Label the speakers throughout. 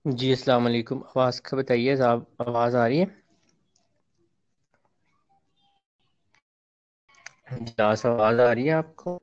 Speaker 1: जी अस्सलाम वालेकुम। आवाज़ का बताइए साहब, आवाज़ आ रही है? जी आवाज़ आ रही है आपको?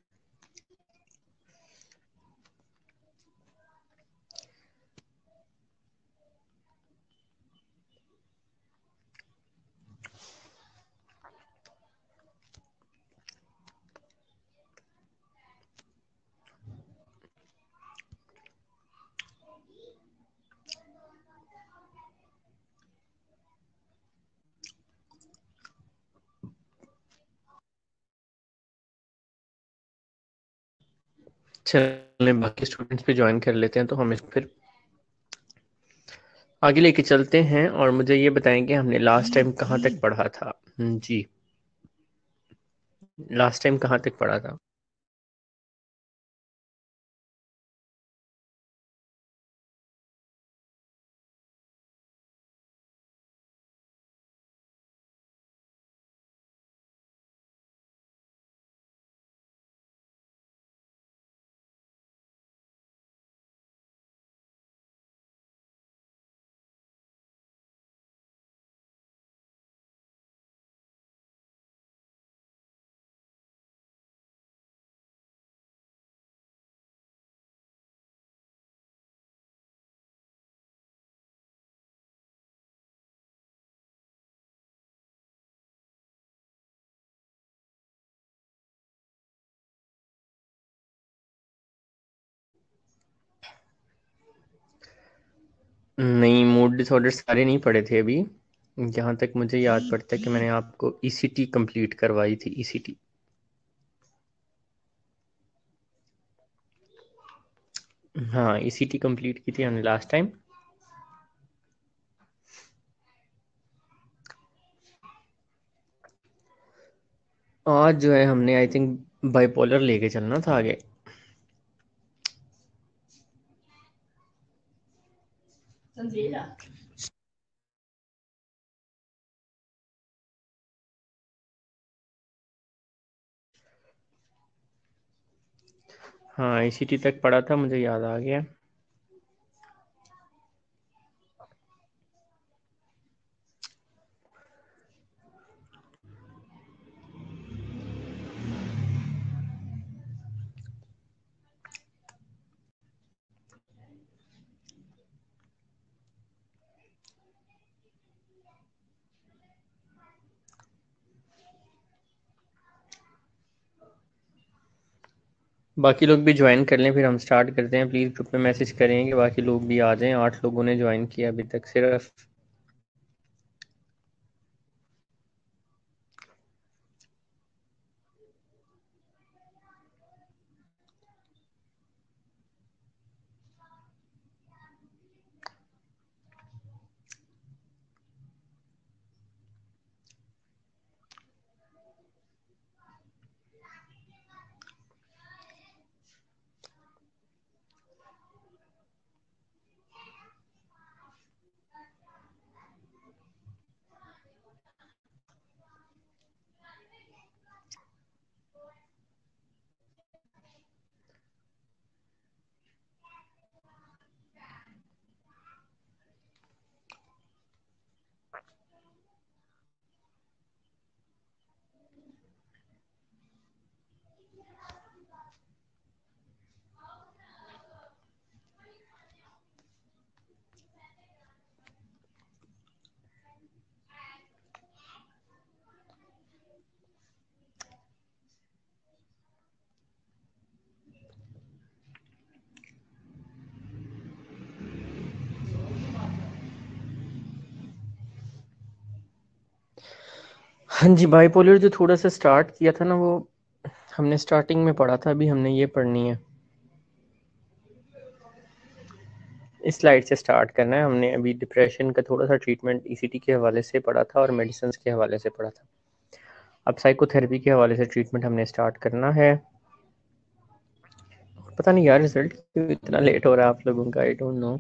Speaker 1: चलें बाकी स्टूडेंट्स भी ज्वाइन कर लेते हैं तो हम इस फिर आगे लेके चलते हैं। और मुझे ये बताएं कि हमने लास्ट टाइम कहाँ तक पढ़ा था। जी, लास्ट टाइम कहाँ तक पढ़ा था? नहीं, मूड डिसऑर्डर सारे नहीं पढ़े थे अभी। जहाँ तक मुझे याद पड़ता है कि मैंने आपको ईसीटी कंप्लीट करवाई थी। ईसीटी, हाँ ईसीटी कंप्लीट की थी हमने लास्ट टाइम। आज जो है हमने आई थिंक बाइपोलर लेके चलना था आगे। हाँ ईसीटी तक पढ़ा था, मुझे याद आ गया। बाकी लोग भी ज्वाइन कर लें, फिर हम स्टार्ट करते हैं। प्लीज़ ग्रुप में मैसेज करें कि बाकी लोग भी आ जाएं। 8 लोगों ने ज्वाइन किया अभी तक सिर्फ। हाँ जी, बाइपोलर जो थोड़ा सा स्टार्ट किया था ना, वो हमने स्टार्टिंग में पढ़ा था। अभी हमने ये पढ़नी है, इस स्लाइड से स्टार्ट करना है। हमने अभी डिप्रेशन का थोड़ा सा ट्रीटमेंट ईसीटी के हवाले से पढ़ा था और मेडिसिन के हवाले से पढ़ा था। अब साइकोथेरेपी के हवाले से ट्रीटमेंट हमने स्टार्ट करना है। पता नहीं यार रिजल्ट क्यों इतना लेट हो रहा है आप लोगों का, आई डोंट नो।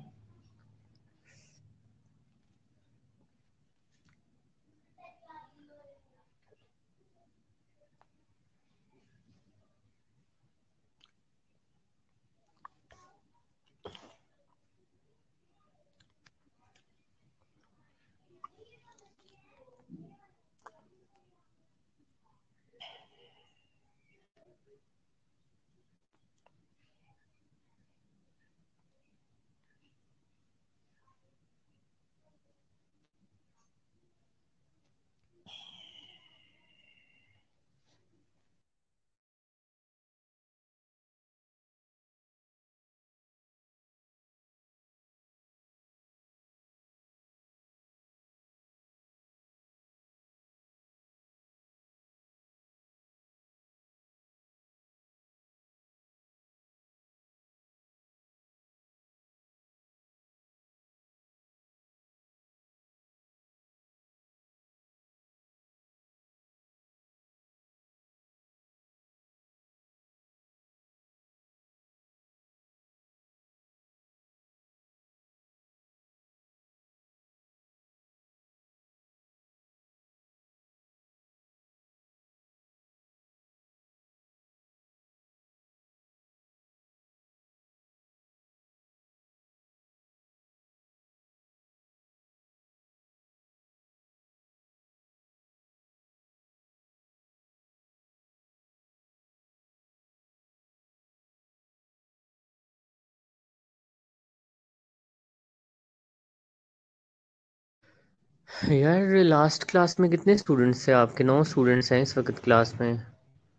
Speaker 1: यार लास्ट क्लास में कितने स्टूडेंट्स थे आपके? 9 स्टूडेंट्स हैं इस वक्त क्लास में।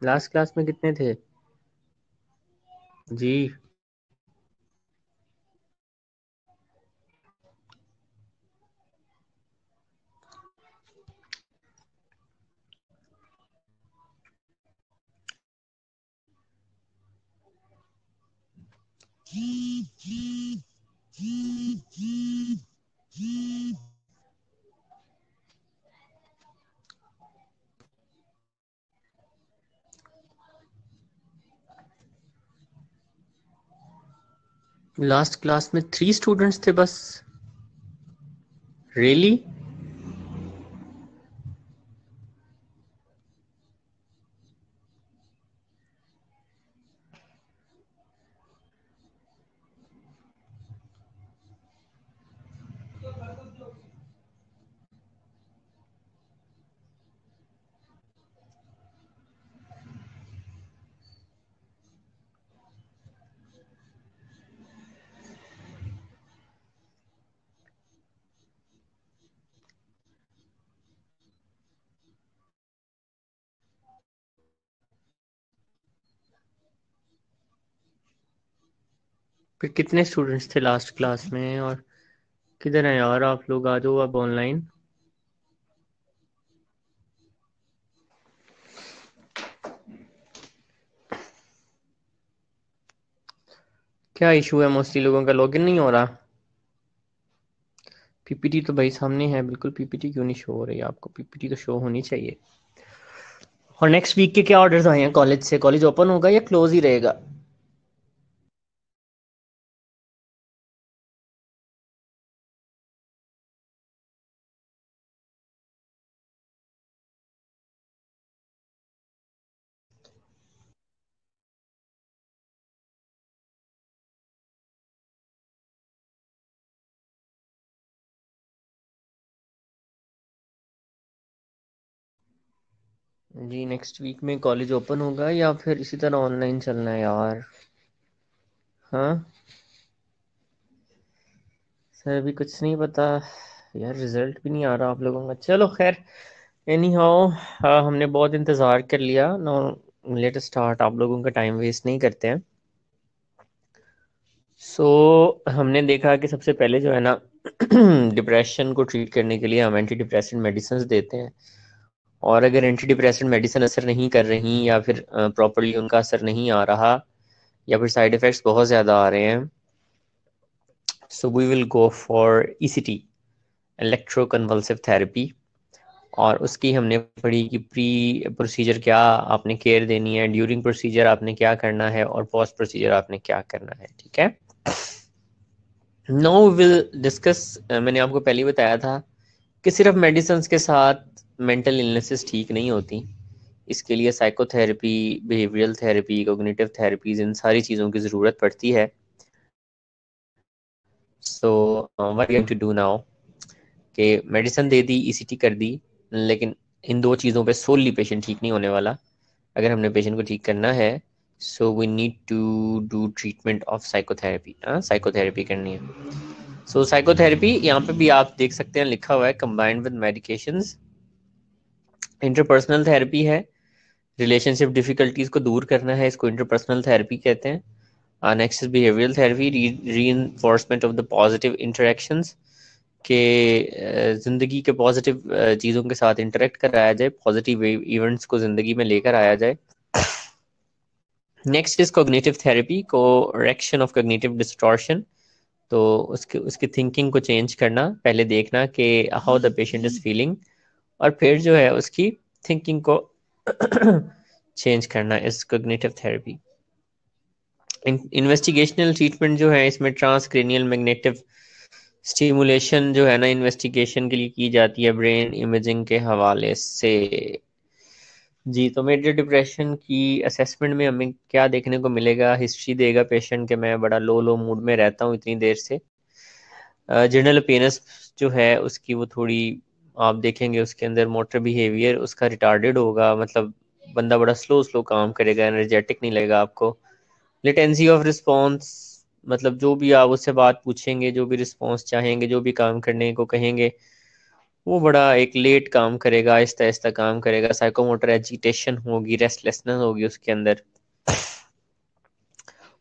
Speaker 1: लास्ट क्लास में कितने थे? जी। लास्ट क्लास में 3 स्टूडेंट्स थे बस? रियली? फिर कितने स्टूडेंट्स थे लास्ट क्लास में? और किधर हैं यार आप लोग? आ जाओ अब ऑनलाइन। क्या इशू है? मोस्टली लोगों का लॉगिन नहीं हो रहा। पीपीटी तो भाई सामने है बिल्कुल। पीपीटी क्यों नहीं शो हो रही? आपको पीपीटी तो शो होनी चाहिए। और नेक्स्ट वीक के क्या ऑर्डर्स आए हैं कॉलेज से? कॉलेज ओपन होगा या क्लोज ही रहेगा? जी नेक्स्ट वीक में कॉलेज ओपन होगा या फिर इसी तरह ऑनलाइन चलना है यार? हाँ सर, अभी कुछ नहीं पता यार। रिजल्ट भी नहीं आ रहा आप लोगों का। चलो खैर, एनी हाउ हमने बहुत इंतज़ार कर लिया। No, let start. आप लोगों का टाइम वेस्ट नहीं करते हैं। हमने देखा कि सबसे पहले जो है ना डिप्रेशन को ट्रीट करने के लिए हम एंटी डिप्रेसेंट मेडिसिन देते हैं। और अगर एंटी डिप्रेसेंट मेडिसिन असर नहीं कर रही या फिर प्रॉपरली उनका असर नहीं आ रहा या फिर साइड इफ़ेक्ट्स बहुत ज़्यादा आ रहे हैं, so we will go for ECT, electroconvulsive therapy. और उसकी हमने पढ़ी कि प्री प्रोसीजर क्या आपने केयर देनी है, ड्यूरिंग प्रोसीजर आपने क्या करना है, और पोस्ट प्रोसीजर आपने क्या करना है। ठीक है। No will discuss. मैंने आपको पहले ही बताया था कि सिर्फ मेडिसिन के साथ मेंटल इलनेसेस ठीक नहीं होती। इसके लिए psychotherapy, behavioural therapy, cognitive therapies, इन सारी चीज़ों की ज़रूरत पड़ती है। So what going to do now कि मेडिसिन दे दी, ईसीटी कर दी, लेकिन इन दो चीज़ों पे सोली पेशेंट ठीक नहीं होने वाला। अगर हमने पेशेंट को ठीक करना है, so we need to do treatment of psychotherapy. Psychotherapy करनी है। सो साइकोथेरेपी यहाँ पे भी आप देख सकते हैं लिखा हुआ है combined with medications. Interpersonal therapy है, रिलेशनशिप डिफिकल्टीज को दूर करना है, इसको इंटरपर्सनल थेरेपी कहते हैं। Next is behavioural therapy, reinforcement of the positive interactions, के ज़िंदगी के पॉजिटिव चीज़ों के साथ इंटरेक्ट कराया जाए, पॉजिटिव इवेंट्स को ज़िंदगी में लेकर आया जाए। Next is cognitive therapy, correction of cognitive distortion. तो उसके उसकी थिंकिंग को चेंज करना, पहले देखना कि how the patient is feeling, और फिर जो है उसकी थिंकिंग को चेंज करना is cognitive therapy. Investigational treatment जो है इसमें ट्रांसक्रेनियल मैग्नेटिव स्टिमुलेशन जो है ना इन्वेस्टिगेशन के लिए की जाती है ब्रेन इमेजिंग के हवाले से। जी, तो मेजर डिप्रेशन की असेसमेंट में हमें क्या देखने को मिलेगा? हिस्ट्री देगा पेशेंट के मैं बड़ा लो लो मूड में रहता हूँ इतनी देर से। जनरल अपीयरेंस जो है उसकी वो थोड़ी, आप देखेंगे उसके अंदर मोटर बिहेवियर उसका रिटार्डेड होगा, मतलब बंदा बड़ा स्लो स्लो काम करेगा, एनर्जेटिक नहीं लगेगा आपको। लेटेंसी ऑफ रिस्पॉन्स, मतलब जो भी आप उससे बात पूछेंगे, जो भी रिस्पॉन्स चाहेंगे, जो भी काम करने को कहेंगे, वो बड़ा एक लेट काम करेगा, आहिस्ता आहिस्ता काम करेगा, साइकोमोटर एजिटेशन होगी, रेस्टलेसनेस होगी उसके अंदर।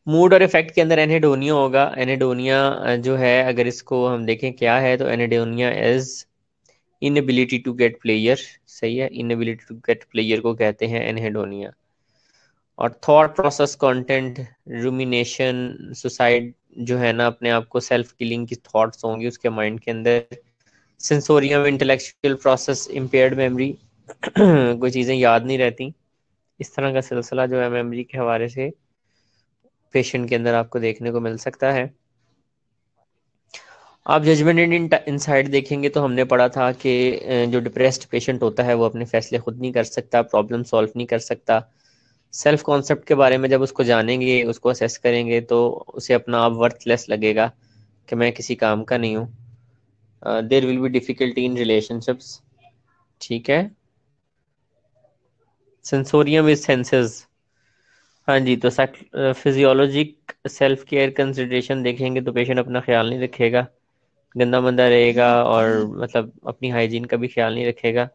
Speaker 1: मूड और इफेक्ट के अंदर एनेडोनिया होगा। एनेडोनिया जो है, अगर इसको हम देखें क्या है, तो anhedonia is inability to get pleasure. सही है, इनएबिलिटी टू गेट प्लेयर को कहते हैं एनहेडोनिया। और thought process, content, rumination, suicide जो है ना, अपने आप को सेल्फ किलिंग की थॉट्स होंगी उसके माइंड के अंदर। Sensorium, intellectual process, impaired memory, कोई चीज़ें याद नहीं रहती। इस तरह का सिलसिला जो है मेमोरी के हवाले से पेशेंट के अंदर आपको देखने को मिल सकता है। आप जजमेंट एंड इनसाइड देखेंगे तो हमने पढ़ा था कि जो डिप्रेस्ड पेशेंट होता है वो अपने फैसले खुद नहीं कर सकता, प्रॉब्लम सॉल्व नहीं कर सकता। सेल्फ कॉन्सेप्ट के बारे में जब उसको जानेंगे, उसको असेस करेंगे, तो उसे अपना आप वर्थलेस लगेगा कि मैं किसी काम का नहीं हूँ। There will be difficulty in relationships. ठीक है। Sensorium is senses. हाँ जी, तो फिजियोलॉजिक सेल्फ केयर कंसिडरेशन देखेंगे तो पेशेंट अपना ख्याल नहीं रखेगा, गंदा मंदा रहेगा, और मतलब अपनी हाइजीन का भी ख्याल नहीं रखेगा।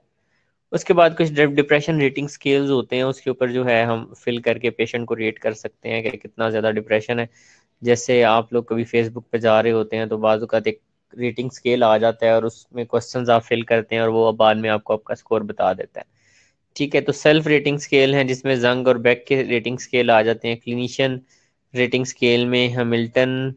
Speaker 1: उसके बाद कुछ डिप्रेशन रेटिंग स्केल्स होते हैं, उसके ऊपर जो है हम फिल करके पेशेंट को रेट कर सकते हैं कि कितना ज़्यादा डिप्रेशन है। जैसे आप लोग कभी फेसबुक पे जा रहे होते हैं तो बाजू का एक रेटिंग स्केल आ जाता है और उसमें क्वेश्चंस आप फिल करते हैं और वो बाद में आपको आपका स्कोर बता देता है। ठीक है, तो सेल्फ रेटिंग स्केल है जिसमें जंग और बेक के रेटिंग स्केल आ जाते हैं। क्लिनिशियन रेटिंग स्केल में हैमिल्टन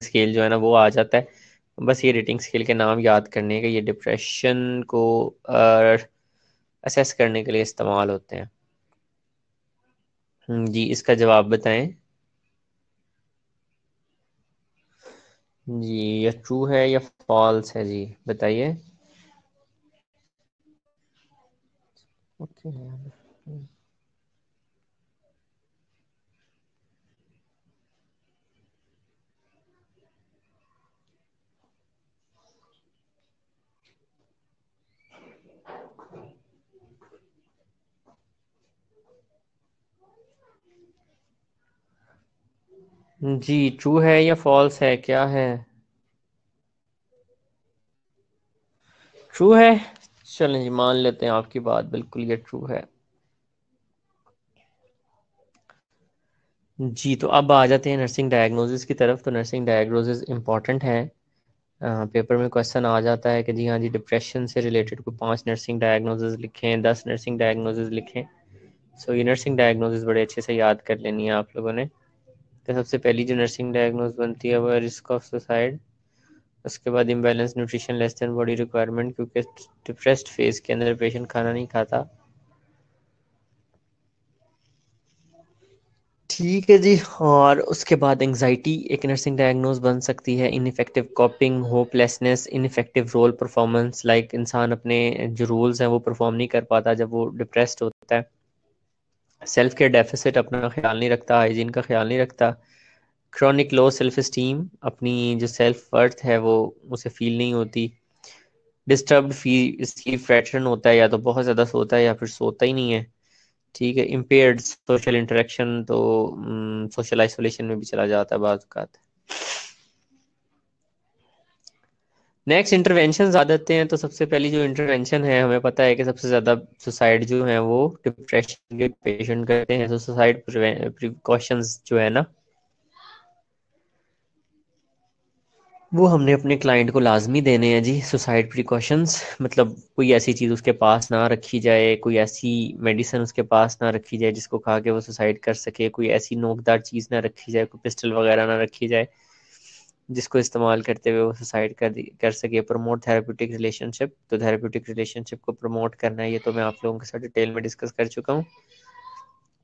Speaker 1: स्केल जो है ना वो आ जाता है। बस ये रेटिंग स्केल के नाम याद करने के, ये डिप्रेशन को असेस करने के लिए इस्तेमाल होते हैं। जी, इसका जवाब बताएं। जी, ये ट्रू है या फॉल्स है जी, बताइए। ओके। जी, ट्रू है या फॉल्स है, क्या है? ट्रू है। चलें जी, मान लेते हैं आपकी बात, बिल्कुल ये ट्रू है। जी, तो अब आ जाते हैं नर्सिंग डायग्नोसिस की तरफ। तो नर्सिंग डायग्नोसिस इम्पॉर्टेंट है। पेपर में क्वेश्चन आ जाता है कि जी हाँ जी, डिप्रेशन से रिलेटेड कोई 5 नर्सिंग डायग्नोसिस लिखें, 10 नर्सिंग डायग्नोसिस लिखें। सो ये नर्सिंग डायग्नोसिस बड़े अच्छे से याद कर लेनी है आप लोगों ने। तो सबसे पहली जो नर्सिंग डायग्नोसिस बनती है वो है रिस्क ऑफ सुसाइड। उसके बाद imbalance nutrition, less than body requirement, क्योंकि डिप्रेस्ड फेज के अंदर पेशेंट खाना नहीं खाता। ठीक है जी। और उसके बाद एंजाइटी एक नर्सिंग डायग्नोज बन सकती है। Ineffective coping, hopelessness, ineffective role performance, like इंसान अपने जो रोल्स हैं वो परफॉर्म नहीं कर पाता जब वो डिप्रेस्ड होता है। सेल्फ केयर डेफिसिट, अपना ख्याल नहीं रखता, हाइजीन का ख्याल नहीं रखता। क्रॉनिक लो सेल्फ स्टीम, अपनी जो सेल्फ वर्थ है वो उसे फील नहीं होती। डिस्टर्ब्ड स्लीप पैटर्न होता है, या तो बहुत ज़्यादा सोता है या फिर सोता ही नहीं है। ठीक है। इम्पेयर्ड सोशल इंटरेक्शन, तो सोशल आइसोलेशन में भी चला जाता है बाज़ औक़ात। नेक्स्ट इंटरवेंशन आ जाते हैं। तो सबसे पहली जो इंटरवेंशन है, हमें पता है कि सबसे ज़्यादा सुसाइड जो है वो डिप्रेशन के पेशेंट करते हैं। तो सुसाइड प्रिकॉशंस जो है ना, वो हमने अपने क्लाइंट को लाजमी देने हैं जी। सुसाइड प्रिकॉशंस मतलब कोई ऐसी चीज़ उसके पास ना रखी जाए, कोई ऐसी मेडिसिन उसके पास ना रखी जाए जिसको खा के वो सुसाइड कर सके, कोई ऐसी नोकदार चीज़ ना रखी जाए, कोई पिस्टल वगैरह ना रखी जाए जिसको इस्तेमाल करते हुए वो सुसाइड कर सके। प्रमोट थेरेप्यूटिक रिलेशनशिप, तो थेरेप्यूटिक रिलेशनशिप को प्रमोट करना है, ये तो मैं आप लोगों के साथ डिटेल में डिस्कस कर चुका हूँ।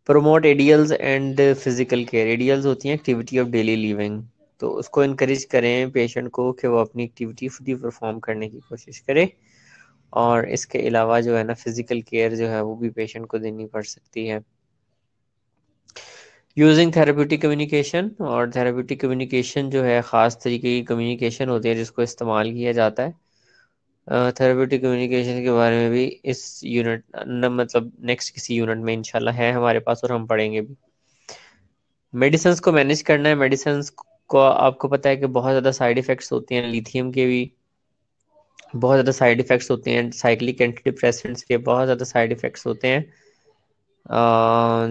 Speaker 1: प्रमोट एडियल्स एंड फिजिकल केयर, एडियल्स होती हैं एक्टिविटी ऑफ डेली लिविंग, तो उसको इनकरेज करें पेशेंट को कि वो अपनी एक्टिविटी खुद ही परफॉर्म करने की कोशिश करे। और इसके अलावा जो है ना, फिजिकल केयर जो है वो भी पेशेंट को देनी पड़ सकती है। यूजिंग थेरेप्यूटिक कम्युनिकेशन, और थेरेप्यूटिक कम्युनिकेशन जो है ख़ास तरीके की कम्युनिकेशन होती है जिसको इस्तेमाल किया जाता है। थेरेप्यूटिक कम्युनिकेशन के बारे में भी इस यूनिट मतलब नेक्स्ट किसी यूनिट में इंशाल्लाह है हमारे पास, और हम पढ़ेंगे भी। मेडिसिन को मैनेज करना है। मेडिसिन को आपको पता है कि बहुत ज़्यादा साइड इफ़ेक्ट्स होते हैं लिथियम के भी। बहुत ज़्यादा साइड इफ़ेक्ट्स होते हैं साइक्लिक एंटी डिप्रेसेंट्स के, बहुत ज़्यादा साइड इफ़ेक्ट्स होते हैं।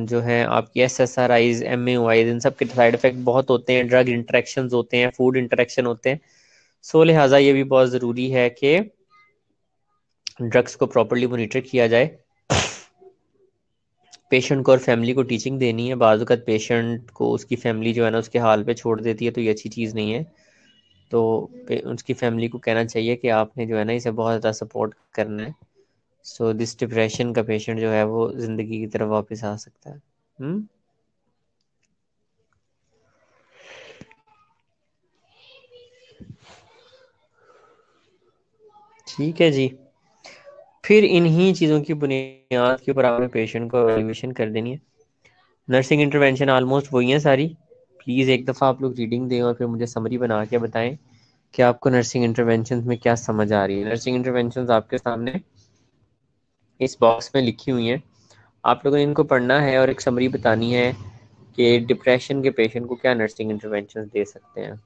Speaker 1: जो है आपकी SSRIs, MAOIs, इन सब के साइड इफ़ेक्ट बहुत होते हैं, ड्रग इंटरेक्शंस होते हैं, फूड इंटरेक्शन होते हैं। सो लिहाजा ये भी बहुत ज़रूरी है कि ड्रग्स को प्रॉपरली मॉनिटर किया जाए। पेशेंट को और फैमिली को टीचिंग देनी है। बाज़ वक़्त पेशेंट को उसकी फैमिली जो है ना उसके हाल पे छोड़ देती है, तो ये अच्छी चीज़ नहीं है। तो उसकी फैमिली को कहना चाहिए कि आपने जो है ना इसे बहुत ज़्यादा सपोर्ट करना है। सो दिस डिप्रेशन का पेशेंट जो है वो ज़िंदगी की तरफ वापस आ सकता है। ठीक है जी। फिर इन्हीं चीज़ों की बुनियाद के ऊपर आपने पेशेंट को एवेल्यूएशन कर देनी है। नर्सिंग इंटरवेंशन ऑलमोस्ट वही है सारी। प्लीज़ एक दफ़ा आप लोग रीडिंग दें और फिर मुझे समरी बना के बताएं कि आपको नर्सिंग इंटरवेंशन में क्या समझ आ रही है। नर्सिंग इंटरवेंशन आपके सामने इस बॉक्स में लिखी हुई हैं, आप लोगों ने इनको पढ़ना है और एक समरी बतानी है कि डिप्रेशन के पेशेंट को क्या नर्सिंग इंटरवेंशन दे सकते हैं।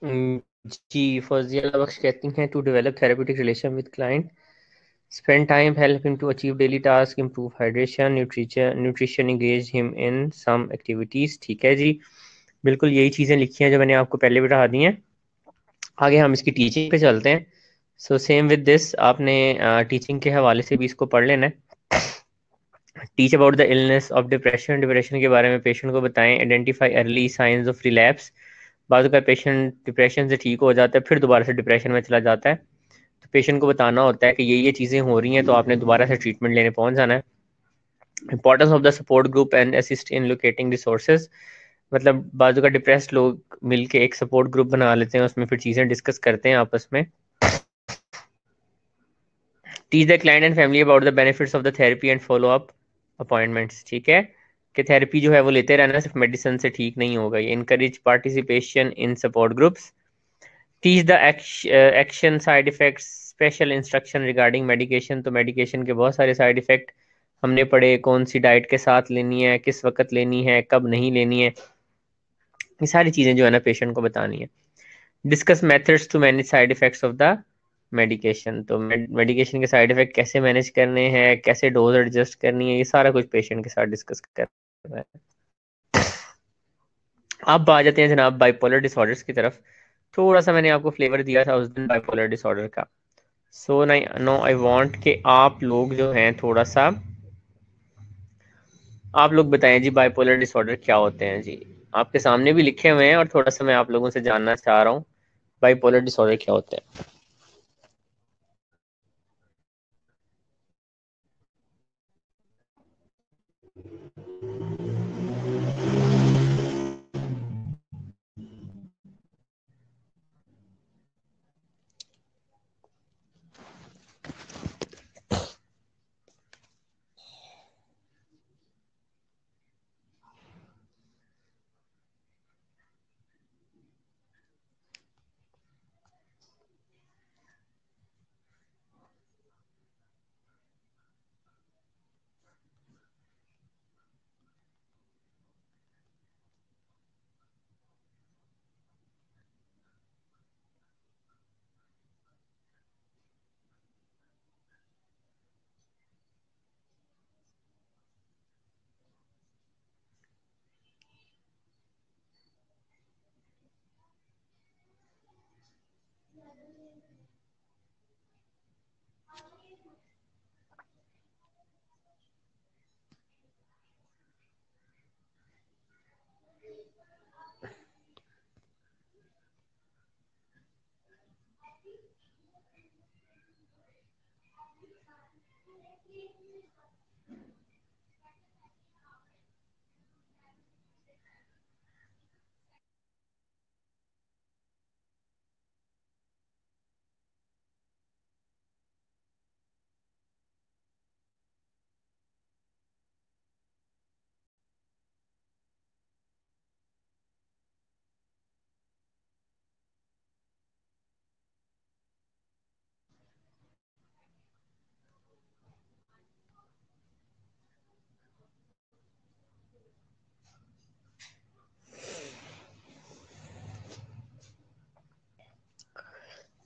Speaker 1: जी फौजिया बख्श कहती हैं to develop therapeutic relation with client, spend time, help him to achieve daily tasks, improve hydration, nutrition, engage him in some activities। ठीक है जी, बिल्कुल यही चीज़ें लिखी हैं जो मैंने आपको पहले बता दी हैं। आगे हम इसकी टीचिंग पे चलते हैं। सो सेम विद दिस, आपने टीचिंग के हवाले से भी इसको पढ़ लेना है। Teach about the illness of depression, depression के बारे में पेशेंट को बताएं। Identify early signs of relapse, बाद का पेशेंट डिप्रेशन से ठीक हो जाता है फिर दोबारा से डिप्रेशन में चला जाता है, तो पेशेंट को बताना होता है कि ये चीज़ें हो रही हैं तो आपने दोबारा से ट्रीटमेंट लेने पहुंच जाना है। Importance of the support group and assist in locating resources, मतलब बाजू का डिप्रेस्ड लोग मिलके एक सपोर्ट ग्रुप बना लेते हैं, उसमें फिर चीज़ें डिस्कस करते हैं आपस में। Teach the client and family about the benefits of the therapy and follow up appointments. ठीक है, कि थेरेपी जो है वो लेते रहना, सिर्फ मेडिसिन से ठीक नहीं होगा। ये encourage participation in support groups. Teach the action side effects, special instruction regarding medication, तो मेडिकेशन के बहुत सारे साइड इफेक्ट हमने पढ़े, कौन सी डाइट के साथ लेनी है, किस वक्त लेनी है, कब नहीं लेनी है, ये सारी चीज़ें जो है ना पेशेंट को बतानी है। Discuss methods to manage side effects of the medication, तो मेडिकेशन के साइड इफेक्ट कैसे मैनेज करने हैं, कैसे डोज एडजस्ट करनी है, ये सारा कुछ पेशेंट के साथ डिस्कस करना है। अब आ जाते हैं जनाब बाइपोलर डिसऑर्डर्स की तरफ। थोड़ा सा मैंने आपको फ्लेवर दिया था उस दिन बाइपोलर डिसऑर्डर का। सो नो आई वांट कि आप लोग जो हैं थोड़ा सा आप लोग बताएं जी बाइपोलर डिसऑर्डर क्या होते हैं जी। आपके सामने भी लिखे हुए हैं और थोड़ा सा मैं आप लोगों से जानना चाह रहा हूँ बाइपोलर डिसऑर्डर क्या होते हैं।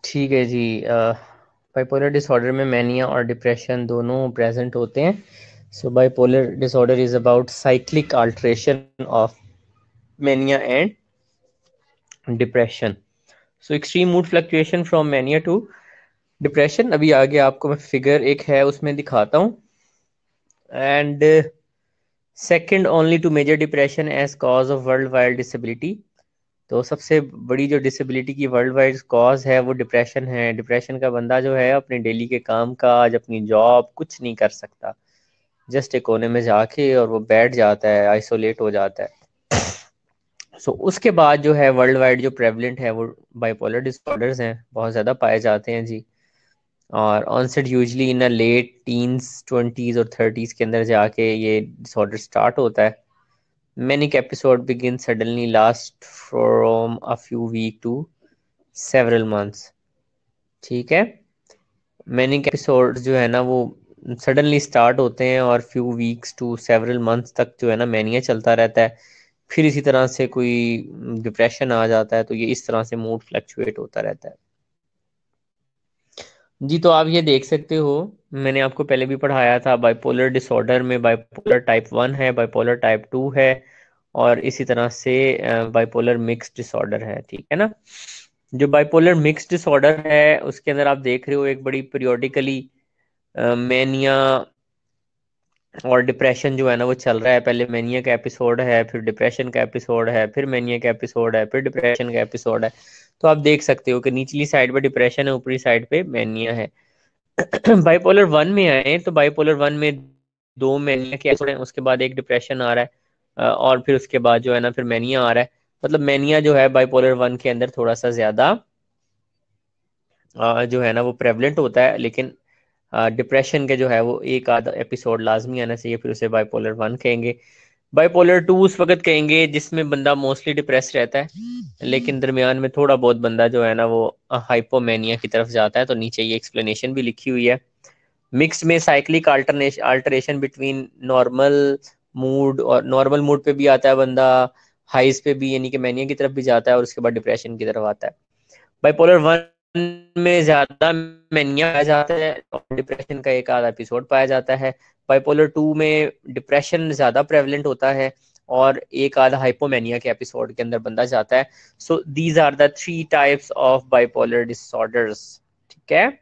Speaker 1: ठीक है जी, बाइपोलर डिसऑर्डर में मैनिया और डिप्रेशन दोनों प्रेजेंट होते हैं। So bipolar disorder is about cyclic alteration of mania and depression. So extreme mood fluctuation from mania to depression. अभी आगे आपको मैं फिगर एक है उसमें दिखाता हूँ। And second only to major depression as cause of world wide disability, तो सबसे बड़ी जो डिसेबिलिटी की वर्ल्ड वाइड कॉज है वो डिप्रेशन है। डिप्रेशन का बंदा जो है अपने डेली के काम काज, अपनी जॉब कुछ नहीं कर सकता, जस्ट एक कोने में जाके और वो बैठ जाता है, आइसोलेट हो जाता है। सो उसके बाद जो है वर्ल्ड वाइड जो प्रेवलेंट है वो बाइपोलर डिसऑर्डर्स हैं, बहुत ज़्यादा पाए जाते हैं जी। और onset usually in late teens, 20s और 30s के अंदर जाके ये डिसऑर्डर स्टार्ट होता है। Manic episode begin suddenly, last from a few week to several months. ठीक है, मैनिक एपिसोड जो है ना वो सडनली स्टार्ट होते हैं और few weeks to several months तक जो है ना मैनिया चलता रहता है। फिर इसी तरह से कोई डिप्रेशन आ जाता है, तो ये इस तरह से मूड फ्लक्चुएट होता रहता है जी। तो आप ये देख सकते हो, मैंने आपको पहले भी पढ़ाया था, बाइपोलर डिसऑर्डर में बाइपोलर टाइप 1 है, बाइपोलर टाइप 2 है, और इसी तरह से बाइपोलर मिक्स डिसऑर्डर है, ठीक है ना। जो बाइपोलर मिक्स डिसऑर्डर है उसके अंदर आप देख रहे हो एक बड़ी पीरियोडिकली मैनिया और डिप्रेशन जो है ना वो चल रहा है। पहले मैनिया का एपिसोड है, फिर डिप्रेशन का एपिसोड है, फिर मैनिया का एपिसोड है, फिर डिप्रेशन का एपिसोड है। तो आप देख सकते हो कि निचली साइड पे डिप्रेशन है, ऊपरी साइड पे मैनिया है। बाइपोलर 1 में आए तो बाइपोलर 1 में दो मैनिया के एपिसोड हैं, उसके बाद एक डिप्रेशन आ रहा है, और फिर उसके बाद जो है ना फिर मैनिया आ रहा है। मतलब मैनिया जो है बाइपोलर 1 के अंदर थोड़ा सा ज्यादा जो है ना वो प्रेवलेंट होता है, लेकिन डिप्रेशन के जो है वो एक आधा एपिसोड लाजमी आना चाहिए, फिर उसे बाइपोलर 1 कहेंगे। बाइपोलर 2 उस वक्त कहेंगे जिसमें बंदा मोस्टली डिप्रेस रहता है, लेकिन दरमियान में थोड़ा बहुत बंदा जो है ना वो हाइपोमेनिया की तरफ जाता है। तो नीचे ये एक्सप्लेनेशन भी लिखी हुई है। मिक्स्ड में cyclic alteration between normal mood, और नॉर्मल मूड पे भी आता है बंदा, हाइज पे भी, यानी कि मैनिया की तरफ भी जाता है, और उसके बाद डिप्रेशन की तरफ आता है। बाइपोलर 1 में ज्यादा मैनिया पाया जाता है और डिप्रेशन का एक आधा एपिसोड पाया जाता है। बाइपोलर 2 में डिप्रेशन ज्यादा प्रेवलेंट होता है और एक आधा हाइपोमेनिया के एपिसोड के अंदर बंदा जाता है। So these are the 3 types of bipolar disorders, ठीक है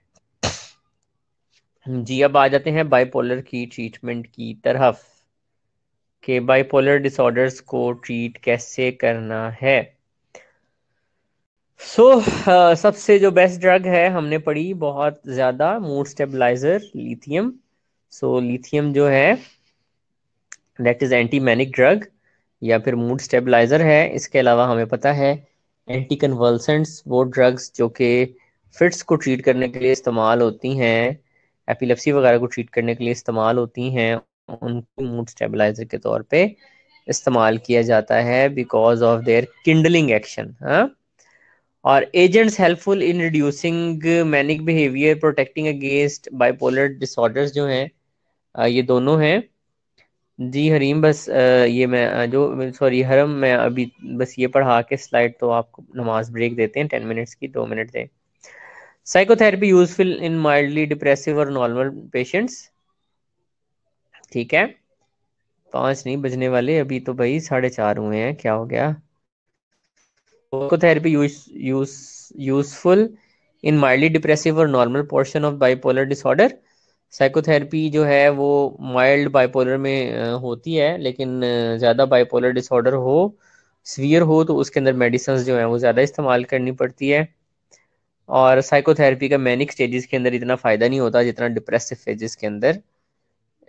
Speaker 1: जी। अब आ जाते हैं बाइपोलर की ट्रीटमेंट की तरफ, कि बाइपोलर डिसऑर्डर्स को ट्रीट कैसे करना है। सबसे जो बेस्ट ड्रग है हमने पढ़ी बहुत ज्यादा, मूड स्टेबलाइजर लिथियम। लिथियम जो है that is anti manic drug या फिर मूड स्टेबलाइजर है। इसके अलावा हमें पता है एंटी कन्वल्सेंट्स, वो ड्रग्स जो कि फिट्स को ट्रीट करने के लिए इस्तेमाल होती हैं, एपिलेप्सी वगैरह को ट्रीट करने के लिए इस्तेमाल होती हैं, उनको मूड स्टेबलाइजर के तौर पे इस्तेमाल किया जाता है because of their Kindling action. हाँ, और agents helpful in reducing manic behaviour, protecting against bipolar disorders जो हैं ये दोनों हैं जी। हरीम, बस ये मैं जो सॉरी हरम, मैं अभी बस ये पढ़ा के स्लाइड तो आपको नमाज ब्रेक देते हैं 10 मिनट्स की, 2 मिनट दें। Psychotherapy useful in mildly depressive और नॉर्मल पेशेंट्स, ठीक है। 5 नहीं बजने वाले अभी तो भाई, 4:30 हुए हैं, क्या हो गया। Psychotherapy useful in mildly depressive और normal portion of bipolar disorder. Psychotherapy जो है वो माइल्ड बाइपोलर में होती है, लेकिन ज़्यादा बाइपोलर डिसऑर्डर हो, सीवियर हो, तो उसके अंदर मेडिसिन जो है वो ज़्यादा इस्तेमाल करनी पड़ती है। और साइकोथेरेपी का मैनिक स्टेजेस के अंदर इतना फ़ायदा नहीं होता जितना डिप्रेसिव फेजेस के अंदर,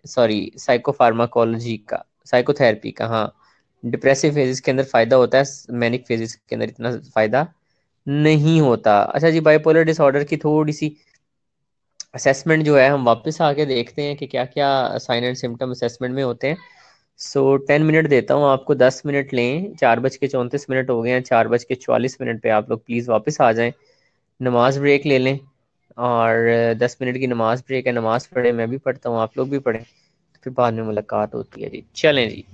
Speaker 1: सॉरी साइकोफार्माकोलॉजी का, साइकोथेरेपी का, हाँ, डिप्रेसिव फेजेस के अंदर फ़ायदा होता है, मैनिक फेजेस के अंदर इतना फ़ायदा नहीं होता। अच्छा जी, बाइपोलर डिसऑर्डर की थोड़ी सी असेसमेंट जो है हम वापस आके देखते हैं कि क्या क्या साइन एंड सिम्टम असेसमेंट में होते हैं। 10 मिनट देता हूँ आपको, 10 मिनट लें, 4:34 हो गए हैं, 4:44 पे आप लोग प्लीज़ वापस आ जाएं, नमाज ब्रेक ले लें, और 10 मिनट की नमाज ब्रेक है, नमाज पढ़ें, मैं भी पढ़ता हूँ, आप लोग भी पढ़ें, फिर बाद में मुलाकात होती है जी। चलें जी।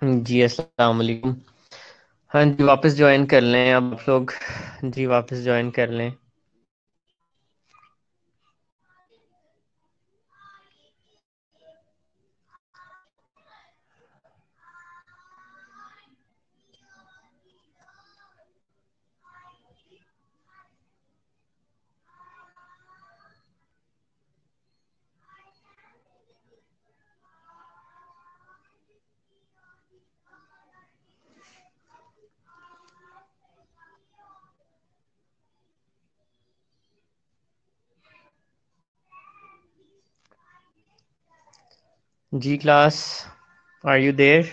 Speaker 1: जी अस्सलाम वालेकुम। हाँ जी, वापस ज्वाइन कर लें अब आप लोग। जी वापस ज्वाइन कर लें। जी क्लास, आर यू देयर?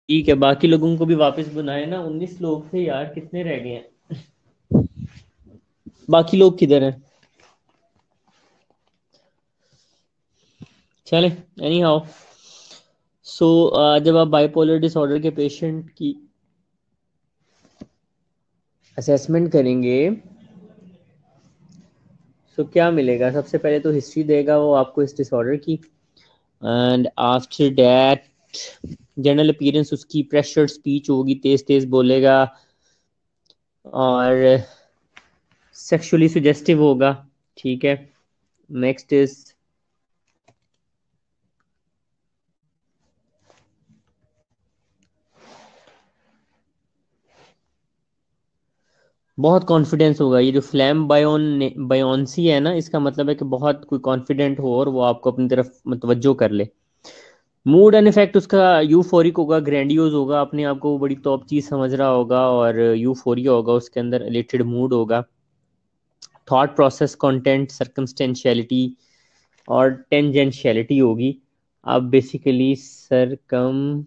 Speaker 1: ठीक है, बाकी लोगों को भी वापस बुलाए ना। 19 लोग थे यार, कितने रह गए हैं? बाकी लोग किधर हैं? चले, एनी हाउ। सो जब आप बाइपोलर डिसऑर्डर के पेशेंट की असेसमेंट करेंगे, सो क्या मिलेगा? सबसे पहले तो हिस्ट्री देगा वो आपको इस डिसऑर्डर की, and after that general appearance उसकी, प्रेशर स्पीच होगी, तेज तेज बोलेगा और सेक्सुअली सुजेस्टिव होगा। ठीक है, नेक्स्ट इज बहुत कॉन्फिडेंस होगा। ये जो फ्लैम बायोन्सी है ना, इसका मतलब है कि बहुत कोई कॉन्फिडेंट हो और वो आपको अपनी तरफ मुतवज्जो कर ले। मूड एंड इफेक्ट उसका यूफोरिक होगा, ग्रैंडियोज होगा, अपने आप को वो बड़ी टॉप चीज समझ रहा होगा और यूफोरिया होगा, उसके अंदर एलिटेड मूड होगा। थॉट प्रोसेस, कंटेंट, सर्कमस्टेंशियलिटी और टेंजेंशियलिटी होगी। अब बेसिकली सर्कमस्टेंशियलिटी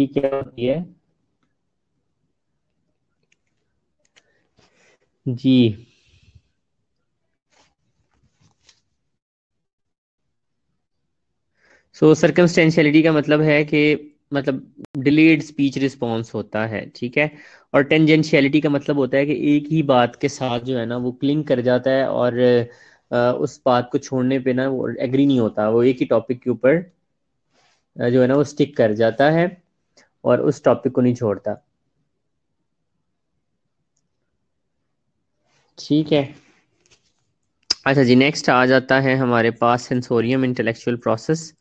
Speaker 1: क्या होती है? जी, सो सर्कमस्टेंशियलिटी का मतलब है कि मतलब डिलेड स्पीच रिस्पॉन्स होता है, ठीक है। और टेंजेंशियलिटी का मतलब होता है कि एक ही बात के साथ जो है ना वो क्लिंग कर जाता है, और उस बात को छोड़ने पे ना वो एग्री नहीं होता, वो एक ही टॉपिक के ऊपर जो है ना वो स्टिक कर जाता है और उस टॉपिक को नहीं छोड़ता। ठीक है। अच्छा जी, नेक्स्ट आ जाता है हमारे पास सेंसोरियम इंटेलेक्चुअल प्रोसेस।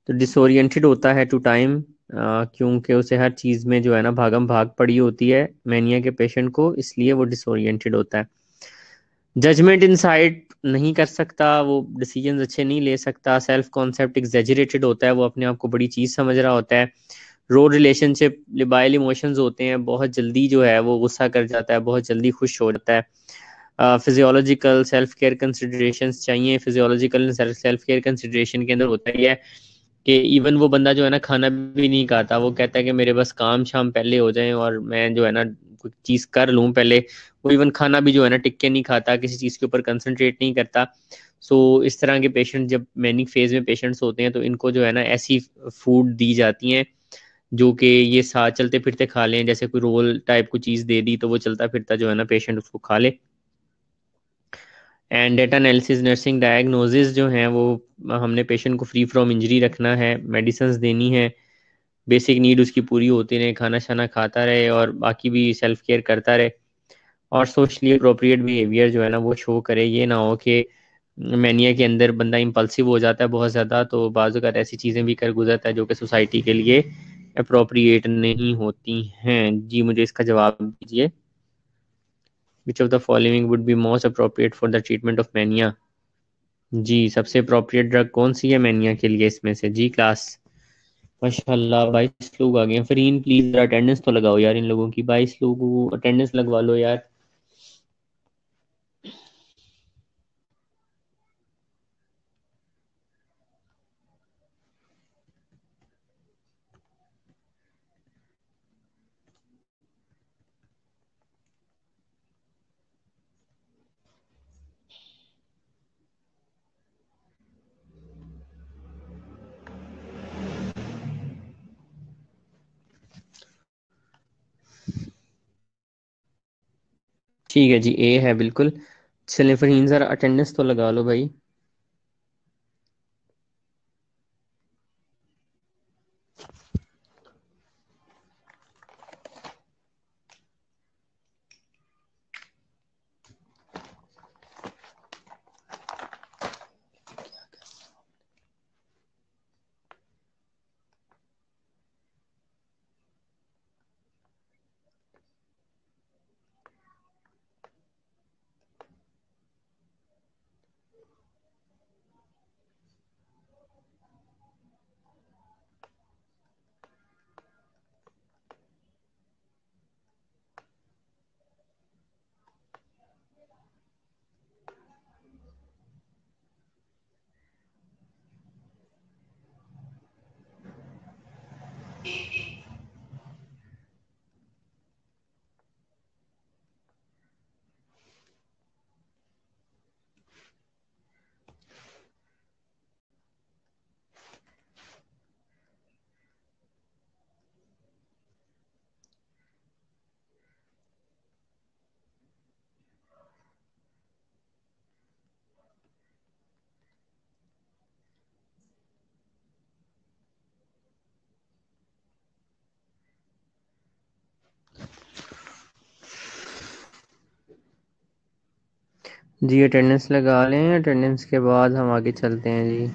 Speaker 1: तो डिसोरिएंटेड होता है टू टाइम, क्योंकि उसे हर चीज़ में जो है ना भागम भाग पड़ी होती है मैनिया के पेशेंट को, इसलिए वो डिसोरिएंटेड होता है। जजमेंट इंसाइट नहीं कर सकता, वो डिसीजंस अच्छे नहीं ले सकता। सेल्फ कॉन्सेप्ट एग्जेजरेटेड होता है, वो अपने आप को बड़ी चीज़ समझ रहा होता है। रोड रिलेशनशिप लिबाइल इमोशंस होते हैं, बहुत जल्दी जो है वो गुस्सा कर जाता है, बहुत जल्दी खुश हो जाता है। फिजियोलॉजिकल सेल्फ केयर कंसिडरेशंस चाहिए। फिजियोलॉजिकल सेल्फ केयर कंसिडरेशन के अंदर होता ही है कि इवन वो बंदा जो है ना खाना भी नहीं खाता, वो कहता है कि मेरे बस काम शाम पहले हो जाएं और मैं जो है ना कुछ चीज़ कर लूँ पहले। वो इवन खाना भी जो है ना टिक के नहीं खाता, किसी चीज़ के ऊपर कंसंट्रेट नहीं करता। सो इस तरह के पेशेंट जब मैनिक फेज में पेशेंट्स होते हैं तो इनको जो है ना ऐसी फूड दी जाती हैं जो कि ये साथ चलते फिरते खा लें। जैसे कोई रोल टाइप की चीज़ दे दी तो वो चलता फिरता जो है ना पेशेंट उसको खा ले। And data analysis nursing diagnosis जो हैं वो हमने पेशेंट को फ्री फ्रॉम इंजरी रखना है, मेडिसिन देनी है, बेसिक नीड उसकी पूरी होती रहे, खाना शाना खाता रहे और बाकी भी सेल्फ केयर करता रहे। और सोशली अप्रोप्रिएट बिहेवियर जो है ना वो शो करे। ये ना हो कि मैनिया के अंदर बंदा इम्पल्सिव हो जाता है बहुत ज़्यादा, तो बाज़ अगर ऐसी चीज़ें भी कर गुजरता है जो कि सोसाइटी के लिए अप्रोप्रिएट नहीं होती हैं। जी मुझे इसका जवाब दीजिए। Which of the following would be most appropriate for the treatment of mania. जी सबसे अप्रोप्रिएट ड्रग कौन सी है मैनिया के लिए इसमें से? जी क्लास। माशाल्लाह 22 लोग आ गए हैं। फरीन प्लीज अटेंडेंस तो लगाओ यार, इन लोगों की 22 लोगों को अटेंडेंस लगवा लो यार। ठीक है जी, ए है बिल्कुल। चलिए फरहीन ज़रा अटेंडेंस तो लगा लो भाई। जी अटेंडेंस लगा लें, अटेंडेंस के बाद हम आगे चलते हैं जी।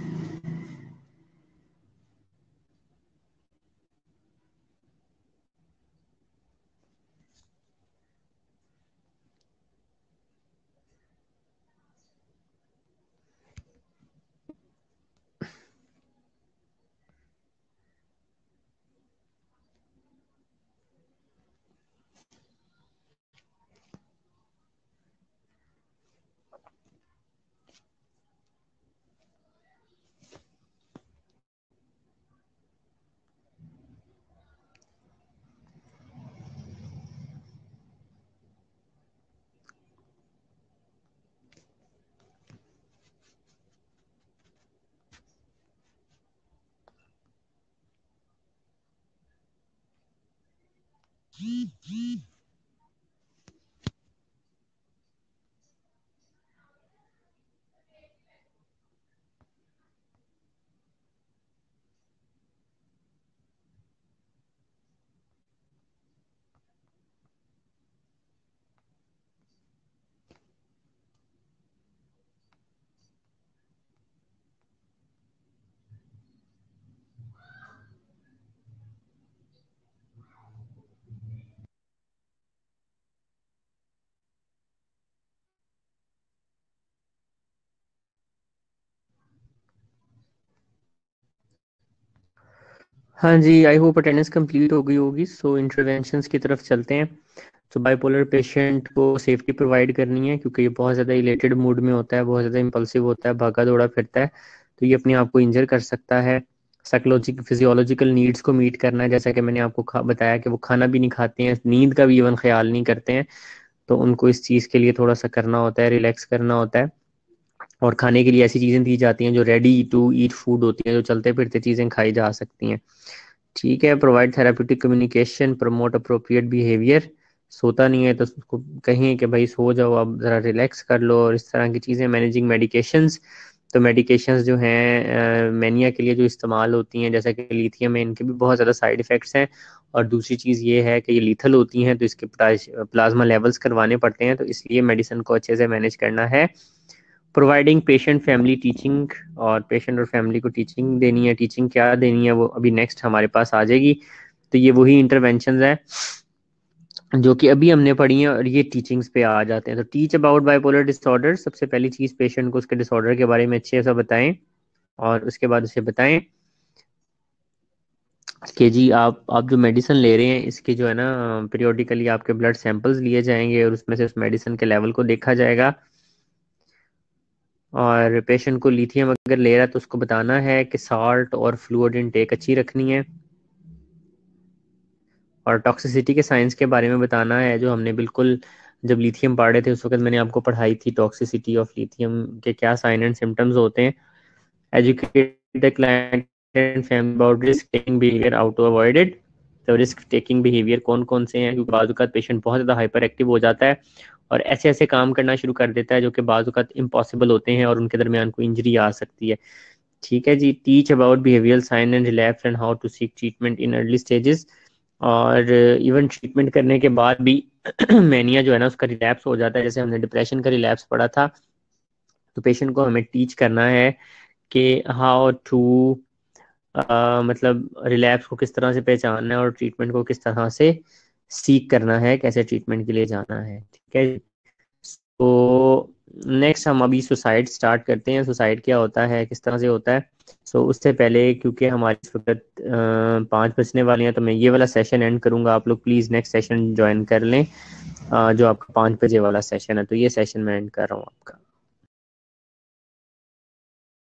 Speaker 1: हाँ जी, आई होप अटेंडेंस कंप्लीट हो गई होगी। सो इंटरवेंशंस की तरफ चलते हैं। तो बाइपोलर पेशेंट को सेफ्टी प्रोवाइड करनी है, क्योंकि ये बहुत ज़्यादा इलेटेड मूड में होता है, बहुत ज़्यादा इम्पल्सिव होता है, भागा दौड़ा फिरता है, तो ये अपने आप को इंजर कर सकता है। साइकोलॉजिकल फिजियोलॉजिकल नीड्स को मीट करना है, जैसा कि मैंने आपको बताया कि वो खाना भी नहीं खाते हैं, नींद का भी इवन ख्याल नहीं करते हैं, तो उनको इस चीज़ के लिए थोड़ा सा करना होता है, रिलैक्स करना होता है। और खाने के लिए ऐसी चीज़ें दी जाती हैं जो रेडी टू ईट फूड होती हैं, जो चलते फिरते चीज़ें खाई जा सकती हैं। ठीक है। Provide therapeutic communication, promote appropriate behaviour. सोता नहीं है तो उसको कहें कि भाई सो जाओ, अब ज़रा रिलैक्स कर लो, और इस तरह की चीज़ें। मैनेजिंग मेडिकेशंस, तो मेडिकेशंस जो हैं मैनिया के लिए जो इस्तेमाल होती हैं, जैसा कि लिथियम में, इनके भी बहुत ज़्यादा साइड इफ़ेक्ट्स हैं। और दूसरी चीज़ ये है कि ये लीथल होती हैं, तो इसके प्लाज्मा लेवल्स करवाने पड़ते हैं, तो इसलिए मेडिसिन को अच्छे से मैनेज करना है। प्रोवाइडिंग पेशेंट फैमिली टीचिंग, और पेशेंट और फैमिली को टीचिंग देनी है। टीचिंग क्या देनी है वो अभी नेक्स्ट हमारे पास आ जाएगी। तो ये वही इंटरवेंशंस है जो कि अभी हमने पढ़ी हैं, और ये टीचिंग्स पे आ जाते हैं। तो टीच अबाउट बाइपोलर डिसऑर्डर, सबसे पहली चीज़ पेशेंट को उसके डिसऑर्डर के बारे में अच्छे से बताएं, और उसके बाद उसे बताएं कि जी आप जो मेडिसिन ले रहे हैं, इसके जो है ना पीरियोडिकली आपके ब्लड सैंपल्स लिए जाएंगे, और उसमें से उस मेडिसिन के लेवल को देखा जाएगा। और पेशेंट को लिथियम अगर ले रहा है तो उसको बताना है कि साल्ट और फ्लूइड इनटेक अच्छी रखनी है। और टॉक्सिसिटी के साइंस के बारे में बताना है, जो हमने बिल्कुल जब लिथियम पढ़ रहे थे उस वक्त मैंने आपको पढ़ाई थी, टॉक्सिसिटी ऑफ लिथियम के क्या साइन एंड सिम्टम्स होते हैं। Educate the client and family about risk taking behaviour out to avoid it. तो रिस्क टेकिंग बिहेवियर कौन कौन से हैं, क्योंकि बाज़ औक़ात पेशेंट बहुत ज़्यादा हाइपर एक्टिव हो जाता है और ऐसे ऐसे काम करना शुरू कर देता है जो कि बाज़ औक़ात इम्पॉसिबल होते हैं, और उनके दरमियान कोई इंजरी आ सकती है। ठीक है जी। Teach about behavioural sign and relapse and how to seek treatment in early stages. और इवन ट्रीटमेंट करने के बाद भी मैनिया जो है ना उसका रिलैप्स हो जाता है, जैसे हमने डिप्रेशन का रिलैप्स पढ़ा था। तो पेशेंट को हमें टीच करना है कि हाउ टू मतलब रिलैप्स को किस तरह से पहचानना है, और ट्रीटमेंट को किस तरह से सीक करना है, कैसे ट्रीटमेंट के लिए जाना है। ठीक है। तो नेक्स्ट हम अभी सुसाइड स्टार्ट करते हैं। सुसाइड क्या होता है, किस तरह से होता है। उससे पहले, क्योंकि हमारी इस वक्त 5 बजने वाले हैं, तो मैं ये वाला सेशन एंड करूंगा। आप लोग प्लीज़ नेक्स्ट सेशन ज्वाइन कर लें, जो आपका 5 बजे वाला सेशन है। तो ये सेशन मैं एंड कर रहा हूँ आपका।